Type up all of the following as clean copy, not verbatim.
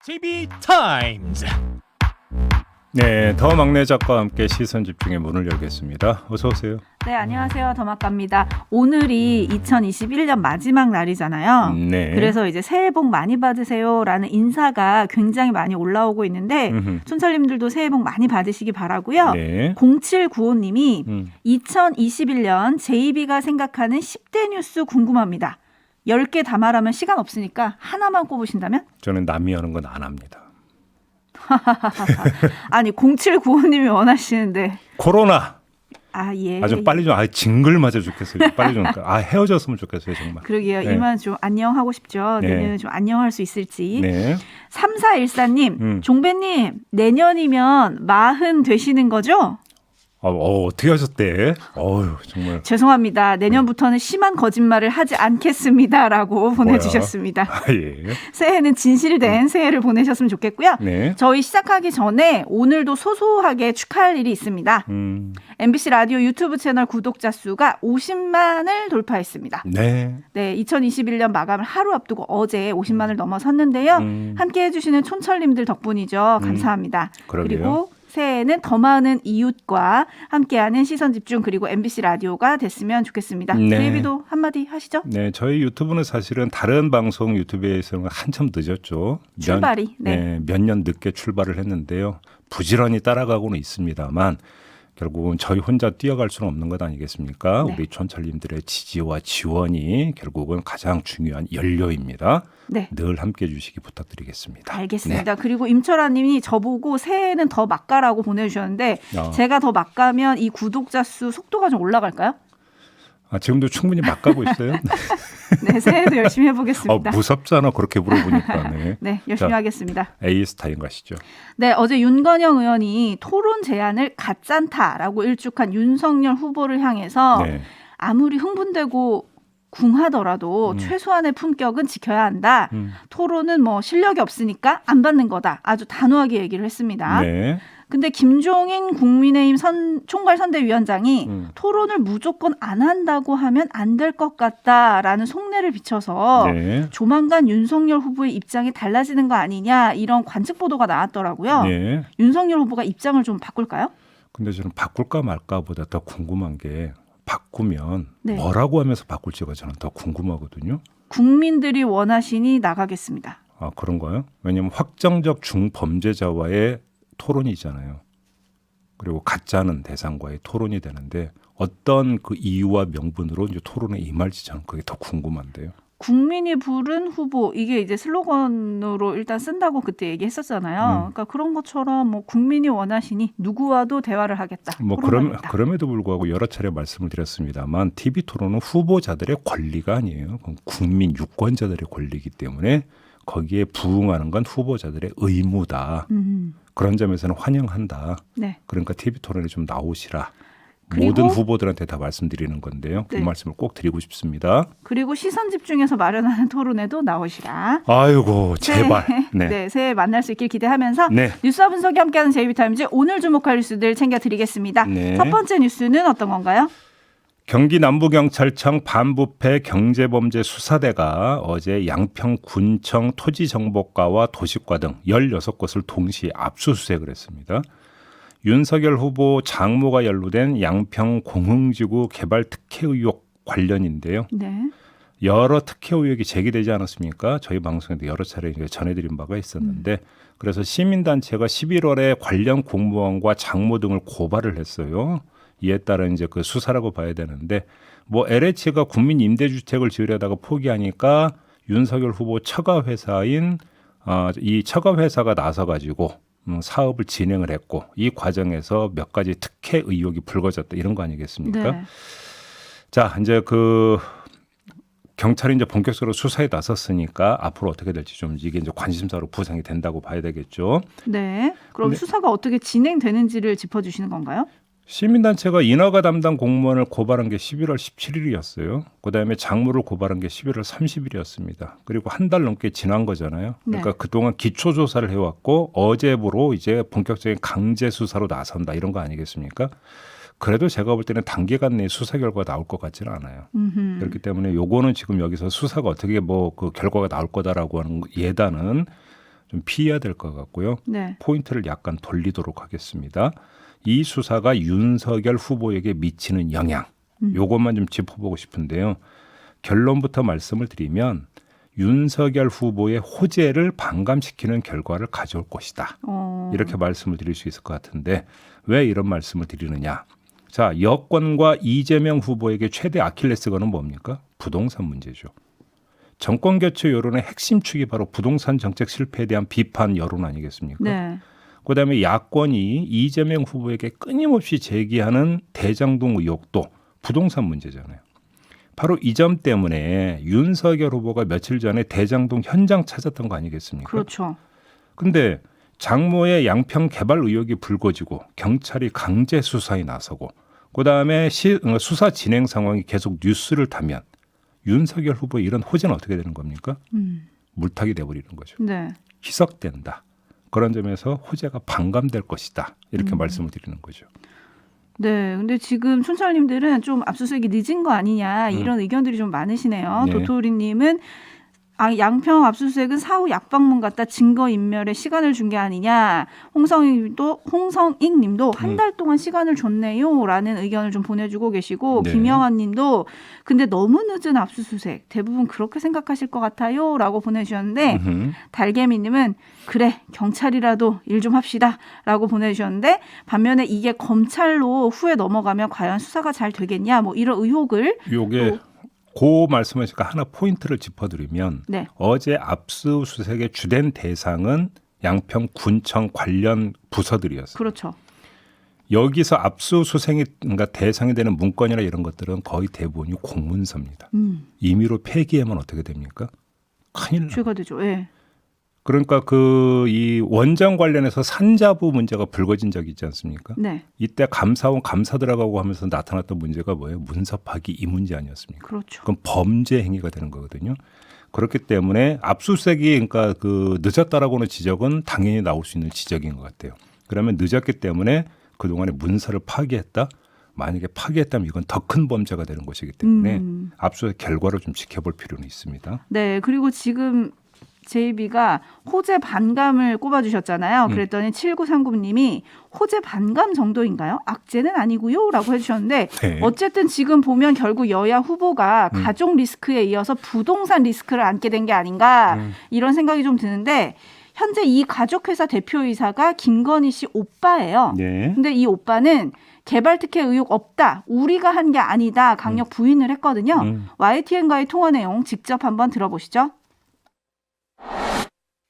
TV 타임즈. 네, 더 막내 작가와 함께 시선 집중의 문을 열겠습니다. 어서 오세요. 네, 안녕하세요. 더막갑니다. 오늘이 2021년 마지막 날이잖아요. 네. 그래서 이제 새해 복 많이 받으세요라는 인사가 굉장히 많이 올라오고 있는데 촌철님들도 새해 복 많이 받으시기 바라고요. 네. 0795님이 2021년 JB가 생각하는 10대 뉴스 궁금합니다. 10개 다 말하면 시간 없으니까 하나만 꼽으신다면? 저는 남이 하는 건 안 합니다. 아니 0795님이 원하시는데 코로나. 예. 아주 빨리 좀 징글 맞아 죽겠어요. 빨리 좀 헤어졌으면 좋겠어요, 정말. 그러게요. 네. 이만 좀 안녕하고 싶죠. 네. 내년에 좀 안녕할 수 있을지. 네. 3414님, 종배님 내년이면 40 되시는 거죠? 어떻게 하셨대? 정말. 죄송합니다. 내년부터는 심한 거짓말을 하지 않겠습니다라고 보내주셨습니다. 예. 새해는 진실된 새해를 보내셨으면 좋겠고요. 네. 저희 시작하기 전에 오늘도 소소하게 축하할 일이 있습니다. MBC 라디오 유튜브 채널 구독자 수가 50만을 돌파했습니다. 네. 네, 2021년 마감을 하루 앞두고 어제 50만을 넘어섰는데요. 함께 해주시는 촌철님들 덕분이죠. 감사합니다. 그러게요. 그리고 새해에는 더 많은 이웃과 함께하는 시선집중 그리고 MBC 라디오가 됐으면 좋겠습니다. 네. 제이비도 한마디 하시죠. 네, 저희 유튜브는 사실은 다른 방송 유튜브에서는 한참 늦었죠. 출발이. 몇 년 늦게 출발을 했는데요. 부지런히 따라가고는 있습니다만 결국은 저희 혼자 뛰어갈 수는 없는 것 아니겠습니까? 네. 우리 촌철님들의 지지와 지원이 결국은 가장 중요한 연료입니다. 네. 늘 함께해 주시기 부탁드리겠습니다. 알겠습니다. 그리고 임철아님이 저보고 새해에는 더 막가라고 보내주셨는데 제가 더 막가면 이 구독자 수 속도가 좀 올라갈까요? 지금도 충분히 막 가고 있어요. 네, 새해도 열심히 해보겠습니다. 무섭잖아 그렇게 물어보니까. 네, 네, 열심히 하겠습니다. A스타인 가시죠. 네, 어제 윤건영 의원이 토론 제안을 가짠타라고 일축한 윤석열 후보를 향해서 네. 아무리 흥분되고 궁하더라도 최소한의 품격은 지켜야 한다. 토론은 뭐 실력이 없으니까 안 받는 거다. 아주 단호하게 얘기를 했습니다. 네. 근데 김종인 국민의힘 총괄선대위원장이 토론을 무조건 안 한다고 하면 안 될 것 같다라는 속내를 비춰서 네. 조만간 윤석열 후보의 입장이 달라지는 거 아니냐 이런 관측 보도가 나왔더라고요. 네. 윤석열 후보가 입장을 좀 바꿀까요? 근데 저는 바꿀까 말까보다 더 궁금한 게 바꾸면 네. 뭐라고 하면서 바꿀지가 저는 더 궁금하거든요. 국민들이 원하시니 나가겠습니다. 그런가요? 왜냐하면 확정적 중범죄자와의 토론이잖아요. 그리고 가짜는 대상과의 토론이 되는데 어떤 그 이유와 명분으로 이제 토론에 임할지 저는 그게 더 궁금한데요. 국민이 부른 후보 이게 이제 슬로건으로 일단 쓴다고 그때 얘기했었잖아요. 그러니까 그런 것처럼 뭐 국민이 원하시니 누구와도 대화를 하겠다. 그럼에도 불구하고 여러 차례 말씀을 드렸습니다만 TV 토론은 후보자들의 권리가 아니에요. 그건 국민 유권자들의 권리이기 때문에 거기에 부응하는 건 후보자들의 의무다. 그런 점에서는 환영한다. 네. 그러니까 TV 토론에 좀 나오시라. 그리고, 모든 후보들한테 다 말씀드리는 건데요. 그 네. 말씀을 꼭 드리고 싶습니다. 그리고 시선 집중해서 마련하는 토론에도 나오시라. 아이고 제발. 네. 네, 새해 만날 수 있길 기대하면서 네. 뉴스와 분석이 함께하는 JB타임즈 오늘 주목할 뉴스들 챙겨드리겠습니다. 네. 첫 번째 뉴스는 어떤 건가요? 경기 남부경찰청 반부패 경제범죄 수사대가 어제 양평군청 토지정보과와 도시과 등 16곳을 동시에 압수수색을 했습니다. 윤석열 후보 장모가 연루된 양평 공흥지구 개발 특혜 의혹 관련인데요. 네. 여러 특혜 의혹이 제기되지 않았습니까? 저희 방송에도 여러 차례 전해드린 바가 있었는데 그래서 시민단체가 11월에 관련 공무원과 장모 등을 고발을 했어요. 이에 따른 이제 그 수사라고 봐야 되는데 뭐 LH가 국민 임대주택을 지으려다가 포기하니까 윤석열 후보 처가 회사인 이 처가 회사가 나서 가지고 사업을 진행을 했고 이 과정에서 몇 가지 특혜 의혹이 불거졌다 이런 거 아니겠습니까? 네. 자 이제 그 경찰이 이제 본격적으로 수사에 나섰으니까 앞으로 어떻게 될지 좀 이게 이제 관심사로 부상이 된다고 봐야 되겠죠. 네. 그럼 수사가 어떻게 진행되는지를 짚어주시는 건가요? 시민단체가 인허가 담당 공무원을 고발한 게 11월 17일이었어요. 그다음에 장모를 고발한 게 11월 30일이었습니다. 그리고 한 달 넘게 지난 거잖아요. 그러니까 네. 그동안 기초조사를 해왔고 어제부로 이제 본격적인 강제 수사로 나선다 이런 거 아니겠습니까? 그래도 제가 볼 때는 단기간 내에 수사 결과가 나올 것 같지는 않아요. 그렇기 때문에 요거는 지금 여기서 수사가 어떻게 뭐 그 결과가 나올 거다라고 하는 예단은 좀 피해야 될 것 같고요. 네. 포인트를 약간 돌리도록 하겠습니다. 이 수사가 윤석열 후보에게 미치는 영향, 요것만 좀 짚어보고 싶은데요. 결론부터 말씀을 드리면 윤석열 후보의 호재를 반감시키는 결과를 가져올 것이다. 이렇게 말씀을 드릴 수 있을 것 같은데 왜 이런 말씀을 드리느냐. 자, 여권과 이재명 후보에게 최대 아킬레스건은 뭡니까? 부동산 문제죠. 정권 교체 여론의 핵심 축이 바로 부동산 정책 실패에 대한 비판 여론 아니겠습니까? 네. 그다음에 야권이 이재명 후보에게 끊임없이 제기하는 대장동 의혹도 부동산 문제잖아요. 바로 이 점 때문에 윤석열 후보가 며칠 전에 대장동 현장 찾았던 거 아니겠습니까? 그렇죠. 근데 장모의 양평 개발 의혹이 불거지고 경찰이 강제 수사에 나서고 그다음에 수사 진행 상황이 계속 뉴스를 타면 윤석열 후보의 이런 호재는 어떻게 되는 겁니까? 물타기 돼버리는 거죠. 네. 희석된다. 그런 점에서 호재가 반감될 것이다. 이렇게 말씀을 드리는 거죠. 네, 근데 지금 촌철님들은 좀 압수수색이 늦은 거 아니냐 이런 의견들이 좀 많으시네요. 네. 도토리님은 양평 압수수색은 사후 약방문 같다 증거인멸에 시간을 준 게 아니냐. 홍성익님도 한 달 동안 시간을 줬네요라는 의견을 좀 보내주고 계시고 네. 김영환님도 근데 너무 늦은 압수수색 대부분 그렇게 생각하실 것 같아요라고 보내주셨는데 달개미님은 그래 경찰이라도 일 좀 합시다라고 보내주셨는데 반면에 이게 검찰로 후에 넘어가면 과연 수사가 잘 되겠냐 뭐 이런 의혹을 요게 그 말씀하시니까 하나 포인트를 짚어드리면 네. 어제 압수수색의 주된 대상은 양평 군청 관련 부서들이었어요. 그렇죠. 여기서 압수수색이 그러니까 대상이 되는 문건이나 이런 것들은 거의 대부분이 공문서입니다. 임의로 폐기하면 어떻게 됩니까? 큰일 나요. 죄가 되죠. 예. 그러니까 이 원장 관련해서 산자부 문제가 불거진 적이 있지 않습니까? 네. 이때 감사원 감사 들어가고 하면서 나타났던 문제가 뭐예요? 문서 파기 이 문제 아니었습니까? 그렇죠. 그럼 범죄 행위가 되는 거거든요. 그렇기 때문에 압수수색이 그러니까 늦었다라고는 지적은 당연히 나올 수 있는 지적인 것 같아요. 그러면 늦었기 때문에 그동안에 문서를 파기했다. 만약에 파기했다면 이건 더 큰 범죄가 되는 것이기 때문에 압수수색 결과를 좀 지켜볼 필요는 있습니다. 네. 그리고 지금 JB가 호재 반감을 꼽아주셨잖아요. 그랬더니 7939님이 호재 반감 정도인가요? 악재는 아니고요 라고 해주셨는데 네. 어쨌든 지금 보면 결국 여야 후보가 가족 리스크에 이어서 부동산 리스크를 안게 된 게 아닌가 이런 생각이 좀 드는데 현재 이 가족회사 대표이사가 김건희 씨 오빠예요. 네. 근데 이 오빠는 개발 특혜 의혹 없다. 우리가 한 게 아니다. 강력 부인을 했거든요. YTN과의 통화 내용 직접 한번 들어보시죠.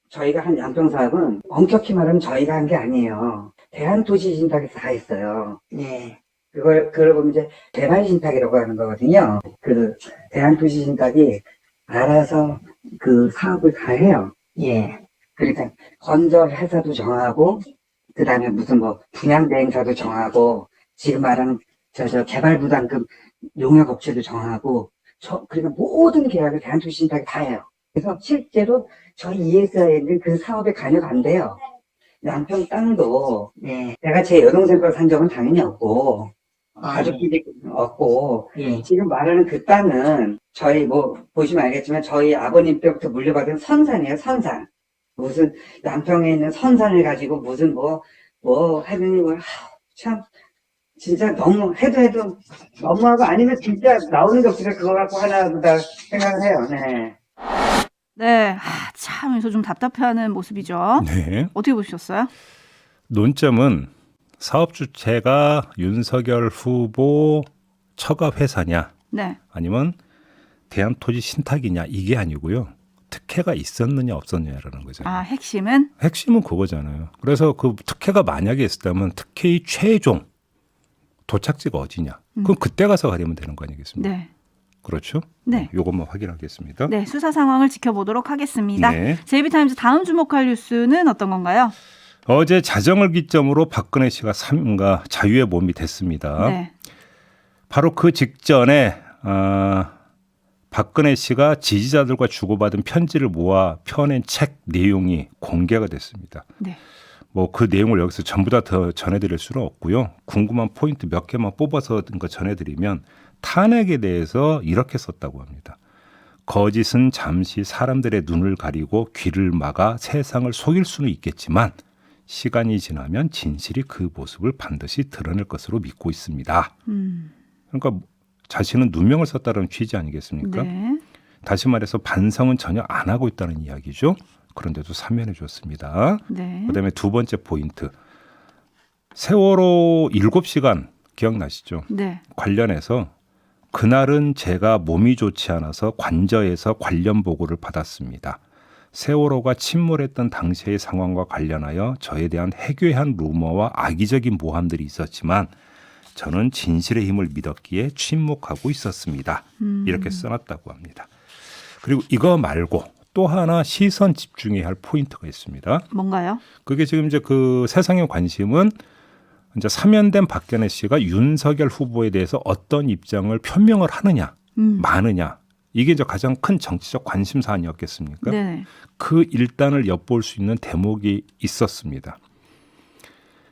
저희가 한 양평 사업은 엄격히 말하면 저희가 한 게 아니에요. 대한도시신탁에서 다 했어요. 예. 그걸 보면 이제 개발신탁이라고 하는 거거든요. 그 대한도시신탁이 알아서 그 사업을 다 해요. 예. 그러니까 건설회사도 정하고, 그 다음에 무슨 뭐 분양대행사도 정하고, 지금 말하는 저 개발부담금 용역업체도 정하고, 그러니까 모든 계약을 대한도시신탁이 다 해요. 그래서 실제로 저희 ESI에는 그 사업에 관여가 안 돼요. 양평 땅도, 예, 내가 제 여동생 걸 산 적은 당연히 없고, 가족끼리 없고, 지금 말하는 그 땅은 저희 보시면 알겠지만 저희 아버님 때부터 물려받은 선산이에요, 선산. 무슨 양평에 있는 선산을 가지고 무슨 하더니 참, 진짜 너무, 해도 너무하고 아니면 진짜 나오는 게 없으니까 그거 갖고 하나보다 생각을 해요, 네. 네, 참 그래서 좀 답답해하는 모습이죠. 네. 어떻게 보셨어요? 논점은 사업 주체가 윤석열 후보 처가 회사냐 네, 아니면 대한토지신탁이냐 이게 아니고요. 특혜가 있었느냐 없었느냐라는 거잖아요. 핵심은 핵심은 그거잖아요. 그래서 그 특혜가 만약에 있었다면 특혜의 최종 도착지가 어디냐. 그럼 그때 가서 가리면 되는 거 아니겠습니까? 네, 그렇죠? 네. 이것만 확인하겠습니다. 네, 수사 상황을 지켜보도록 하겠습니다. 네. JB타임즈 다음 주목할 뉴스는 어떤 건가요? 어제 자정을 기점으로 박근혜 씨가 자유의 몸이 됐습니다. 네, 바로 그 직전에 박근혜 씨가 지지자들과 주고받은 편지를 모아 펴낸 책 내용이 공개가 됐습니다. 네, 그 내용을 여기서 전부 다 더 전해드릴 수는 없고요. 궁금한 포인트 몇 개만 뽑아서 전해드리면 탄핵에 대해서 이렇게 썼다고 합니다. 거짓은 잠시 사람들의 눈을 가리고 귀를 막아 세상을 속일 수는 있겠지만 시간이 지나면 진실이 그 모습을 반드시 드러낼 것으로 믿고 있습니다. 그러니까 자신은 누명을 썼다는 취지 아니겠습니까? 네. 다시 말해서 반성은 전혀 안 하고 있다는 이야기죠. 그런데도 사면해 줬습니다. 네. 그다음에 두 번째 포인트. 세월호 7시간 기억나시죠? 네. 관련해서 그날은 제가 몸이 좋지 않아서 관저에서 관련 보고를 받았습니다. 세월호가 침몰했던 당시의 상황과 관련하여 저에 대한 해괴한 루머와 악의적인 모함들이 있었지만 저는 진실의 힘을 믿었기에 침묵하고 있었습니다. 이렇게 써놨다고 합니다. 그리고 이거 말고 또 하나 시선 집중해야 할 포인트가 있습니다. 뭔가요? 그게 지금 이제 그 세상의 관심은 이제 사면된 박근혜 씨가 윤석열 후보에 대해서 어떤 입장을 표명을 하느냐, 마느냐. 이게 이제 가장 큰 정치적 관심 사안이었겠습니까? 네. 그 일단을 엿볼 수 있는 대목이 있었습니다.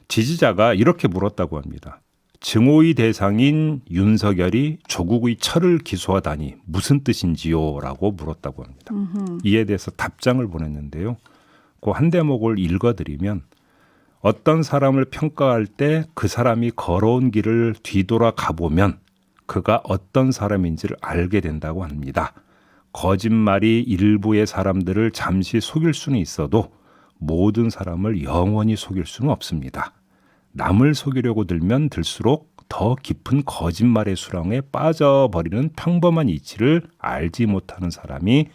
지지자가 이렇게 물었다고 합니다. 증오의 대상인 윤석열이 조국의 철을 기소하다니 무슨 뜻인지요? 라고 물었다고 합니다. 이에 대해서 답장을 보냈는데요. 그 한 대목을 읽어드리면 어떤 사람을 평가할 때 그 사람이 걸어온 길을 뒤돌아 가보면 그가 어떤 사람인지를 알게 된다고 합니다. 거짓말이 일부의 사람들을 잠시 속일 수는 있어도 모든 사람을 영원히 속일 수는 없습니다. 남을 속이려고 들면 들수록 더 깊은 거짓말의 수렁에 빠져버리는 평범한 이치를 알지 못하는 사람이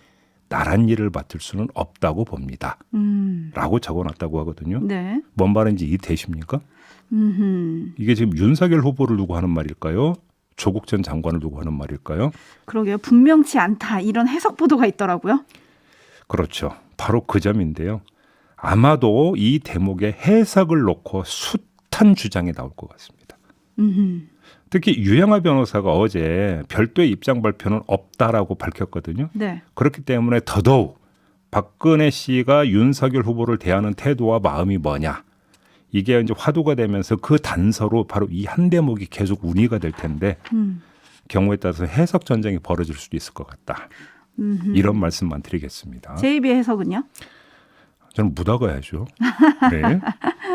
나란 일을 맡을 수는 없다고 봅니다. 라고 적어놨다고 하거든요. 네. 뭔 말인지 이해되십니까? 이게 지금 윤석열 후보를 두고 하는 말일까요? 조국 전 장관을 두고 하는 말일까요? 그러게요. 분명치 않다. 이런 해석 보도가 있더라고요. 그렇죠. 바로 그 점인데요. 아마도 이 대목에 해석을 놓고 숱한 주장이 나올 것 같습니다. 특히 유영하 변호사가 어제 별도의 입장 발표는 없다라고 밝혔거든요. 네. 그렇기 때문에 더더욱 박근혜 씨가 윤석열 후보를 대하는 태도와 마음이 뭐냐. 이게 이제 화두가 되면서 그 단서로 바로 이 한 대목이 계속 운이가 될 텐데 경우에 따라서 해석 전쟁이 벌어질 수도 있을 것 같다. 이런 말씀만 드리겠습니다. 제2의 해석은요? 저는 묻어가야죠. 네.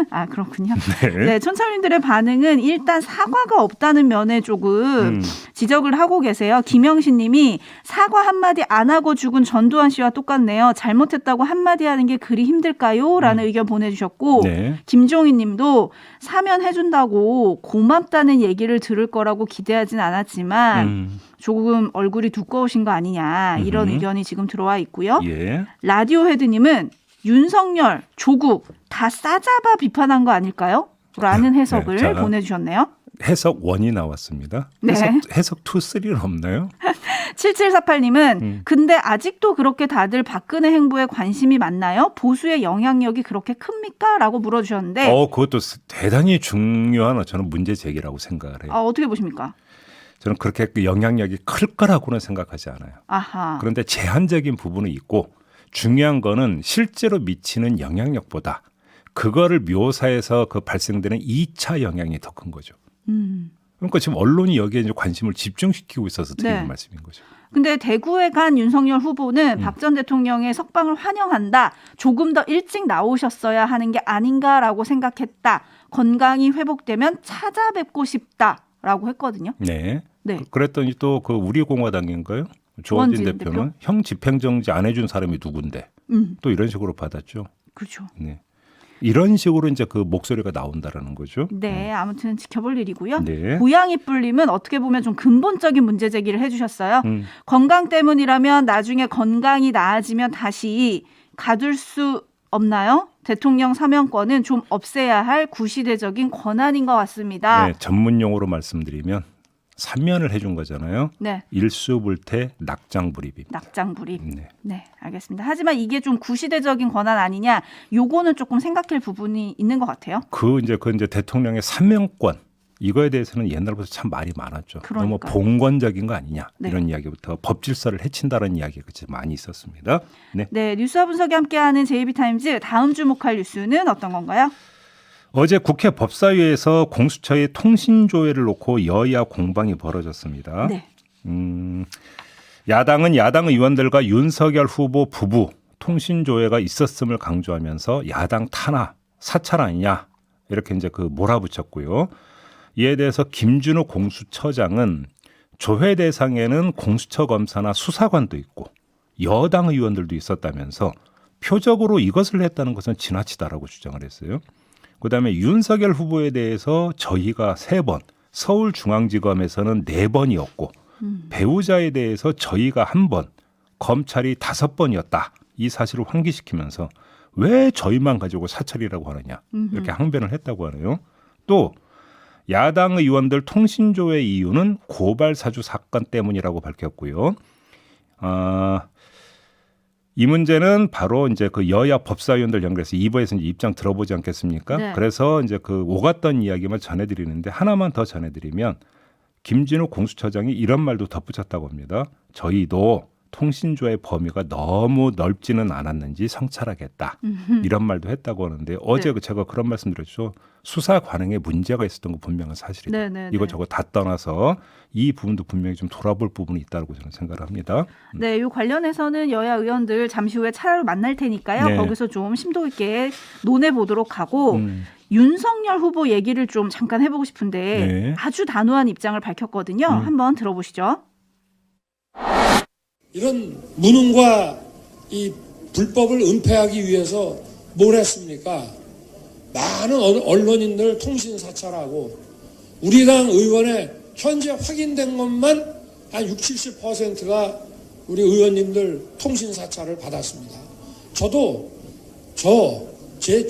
아, 그렇군요. 네. 네, 촌철님들의 반응은 일단 사과가 없다는 면에 조금 지적을 하고 계세요. 김영신 님이 사과 한마디 안 하고 죽은 전두환 씨와 똑같네요. 잘못했다고 한마디 하는 게 그리 힘들까요? 라는 의견 보내주셨고 네. 김종인 님도 사면해준다고 고맙다는 얘기를 들을 거라고 기대하진 않았지만 조금 얼굴이 두꺼우신 거 아니냐 이런 의견이 지금 들어와 있고요. 예. 라디오 헤드님은 윤석열, 조국 다 싸잡아 비판한 거 아닐까요? 라는 해석을 자, 보내주셨네요. 해석 1이 나왔습니다. 네. 해석 2, 3는 없나요? 7748님은 근데 아직도 그렇게 다들 박근혜 행보에 관심이 많나요? 보수의 영향력이 그렇게 큽니까? 라고 물어주셨는데 그것도 대단히 중요한 저는 문제 제기라고 생각을 해요. 어떻게 보십니까? 저는 그렇게 그 영향력이 클 거라고는 생각하지 않아요. 아하. 그런데 제한적인 부분은 있고 중요한 거는 실제로 미치는 영향력보다 그거를 묘사해서 그 발생되는 2차 영향이 더 큰 거죠. 그러니까 지금 언론이 여기에 이제 관심을 집중시키고 있어서 드리는 네. 말씀인 거죠. 근데 대구에 간 윤석열 후보는 박 전 대통령의 석방을 환영한다. 조금 더 일찍 나오셨어야 하는 게 아닌가라고 생각했다. 건강이 회복되면 찾아뵙고 싶다라고 했거든요. 네. 네. 그랬더니 또 그 우리 공화당인가요? 조원진 대표는 형 집행정지 안 해준 사람이 누군데 또 이런 식으로 받았죠. 그렇죠. 네. 이런 식으로 이제 그 목소리가 나온다라는 거죠. 네, 아무튼 지켜볼 일이고요. 네. 고양이 뿔님은 어떻게 보면 좀 근본적인 문제 제기를 해주셨어요. 건강 때문이라면 나중에 건강이 나아지면 다시 가둘 수 없나요? 대통령 사면권은 좀 없애야 할 구시대적인 권한인 것 같습니다. 네, 전문 용어로 말씀드리면 사면을 해준 거잖아요. 네. 일수불태 낙장불입입니다. 낙장불입. 네. 네, 알겠습니다. 하지만 이게 좀 구시대적인 권한 아니냐? 요거는 조금 생각할 부분이 있는 것 같아요. 그 이제 대통령의 사면권 이거에 대해서는 옛날부터 참 말이 많았죠. 너무 그러니까요. 봉건적인 거 아니냐 네. 이런 이야기부터 법 질서를 해친다는 이야기가 많이 있었습니다. 네. 네, 뉴스와 분석이 함께하는 JB타임즈 다음 주목할 뉴스는 어떤 건가요? 어제 국회 법사위에서 공수처의 통신조회를 놓고 여야 공방이 벌어졌습니다. 네. 야당은 야당 의원들과 윤석열 후보 부부 통신조회가 있었음을 강조하면서 야당 탄압, 사찰 아니냐 이렇게 이제 그 몰아붙였고요. 이에 대해서 김준호 공수처장은 조회 대상에는 공수처 검사나 수사관도 있고 여당 의원들도 있었다면서 표적으로 이것을 했다는 것은 지나치다라고 주장을 했어요. 그다음에 윤석열 후보에 대해서 저희가 3번, 서울중앙지검에서는 4번이었고 배우자에 대해서 저희가 1번, 검찰이 5번이었다. 이 사실을 환기시키면서 왜 저희만 가지고 사찰이라고 하느냐 이렇게 항변을 했다고 하네요. 또 야당 의원들 통신조회 이유는 고발 사주 사건 때문이라고 밝혔고요. 이 문제는 바로 이제 그 여야 법사위원들 연결해서 2부에서 이제 입장 들어보지 않겠습니까? 네. 그래서 이제 그 오갔던 이야기만 전해드리는데 하나만 더 전해드리면 김진우 공수처장이 이런 말도 덧붙였다고 합니다. 저희도 통신조회 범위가 너무 넓지는 않았는지 성찰하겠다. 이런 말도 했다고 하는데 어제 네. 제가 그런 말씀드렸죠. 수사 관행에 문제가 있었던 거 분명한 사실이다. 네네네. 이거 저거 다 떠나서 이 부분도 분명히 좀 돌아볼 부분이 있다고 저는 생각을 합니다. 네, 이 관련해서는 여야 의원들 잠시 후에 차례로 만날 테니까요. 네. 거기서 좀 심도 있게 논해 보도록 하고 윤석열 후보 얘기를 좀 잠깐 해보고 싶은데 네. 아주 단호한 입장을 밝혔거든요. 한번 들어보시죠. 이런 무능과 이 불법을 은폐하기 위해서 뭘 했습니까? 많은 언론인들 통신 사찰하고 우리 당 의원의 현재 확인된 것만 한 60, 70%가 우리 의원님들 통신 사찰을 받았습니다. 저도 제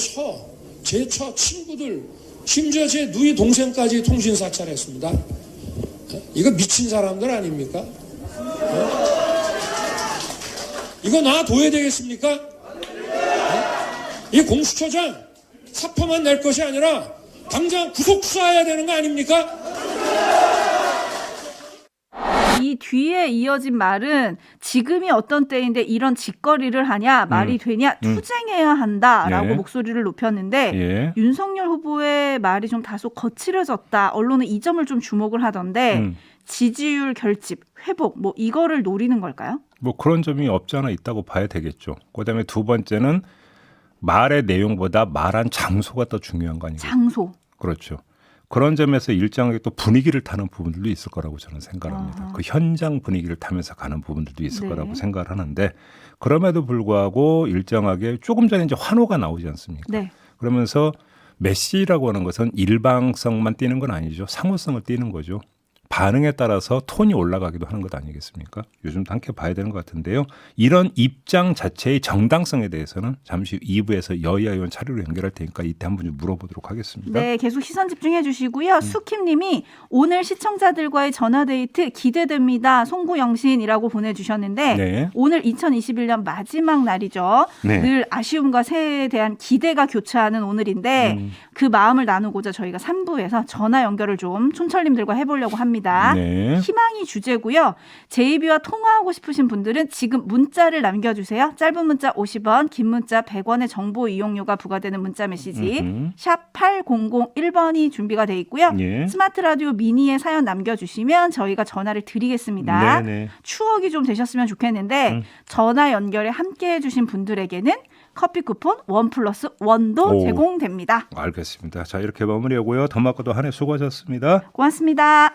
처 친구들 심지어 제 누이 동생까지 통신 사찰했습니다. 이거 미친 사람들 아닙니까? 이거 놔둬야 되겠습니까? 이 공수처장 사표만 낼 것이 아니라 당장 구속 수사해야 되는 거 아닙니까? 이 뒤에 이어진 말은 지금이 어떤 때인데 이런 짓거리를 하냐 말이 되냐 투쟁해야 한다라고 네. 목소리를 높였는데 예. 윤석열 후보의 말이 좀 다소 거칠어졌다. 언론은 이 점을 좀 주목을 하던데 지지율 결집, 회복 뭐 이거를 노리는 걸까요? 뭐 그런 점이 없지 않아 있다고 봐야 되겠죠. 그다음에 두 번째는 말의 내용보다 말한 장소가 더 중요한 거 아니겠어요? 장소. 그렇죠. 그런 점에서 일정하게 또 분위기를 타는 부분들도 있을 거라고 저는 생각을 합니다. 그 현장 분위기를 타면서 가는 부분들도 있을 네. 거라고 생각을 하는데 그럼에도 불구하고 일정하게 조금 전에 이제 환호가 나오지 않습니까? 네. 그러면서 메시라고 하는 것은 일방성만 띄는 건 아니죠. 상호성을 띄는 거죠. 반응에 따라서 톤이 올라가기도 하는 것 아니겠습니까? 요즘도 함께 봐야 되는 것 같은데요. 이런 입장 자체의 정당성에 대해서는 잠시 후 2부에서 여야 의원 차례로 연결할 테니까 이때 한번 좀 물어보도록 하겠습니다. 네, 계속 시선 집중해 주시고요. 수킴님이 오늘 시청자들과의 전화데이트 기대됩니다. 송구영신이라고 보내주셨는데 네. 오늘 2021년 마지막 날이죠. 네. 늘 아쉬움과 새해에 대한 기대가 교차하는 오늘인데 그 마음을 나누고자 저희가 3부에서 전화 연결을 좀 촌철님들과 해보려고 합니다. 네. 희망이 주제고요. 제이비와 통화하고 싶으신 분들은 지금 문자를 남겨주세요. 짧은 문자 50원, 긴 문자 100원의 정보 이용료가 부과되는 문자 메시지 샵 8001번이 준비가 돼 있고요. 예. 스마트 라디오 미니에 사연 남겨주시면 저희가 전화를 드리겠습니다. 네네. 추억이 좀 되셨으면 좋겠는데 전화 연결에 함께해 주신 분들에게는 커피 쿠폰 1+1도 오. 제공됩니다. 알겠습니다. 자, 이렇게 마무리하고요. 더 맞고도 한 해 수고하셨습니다. 고맙습니다.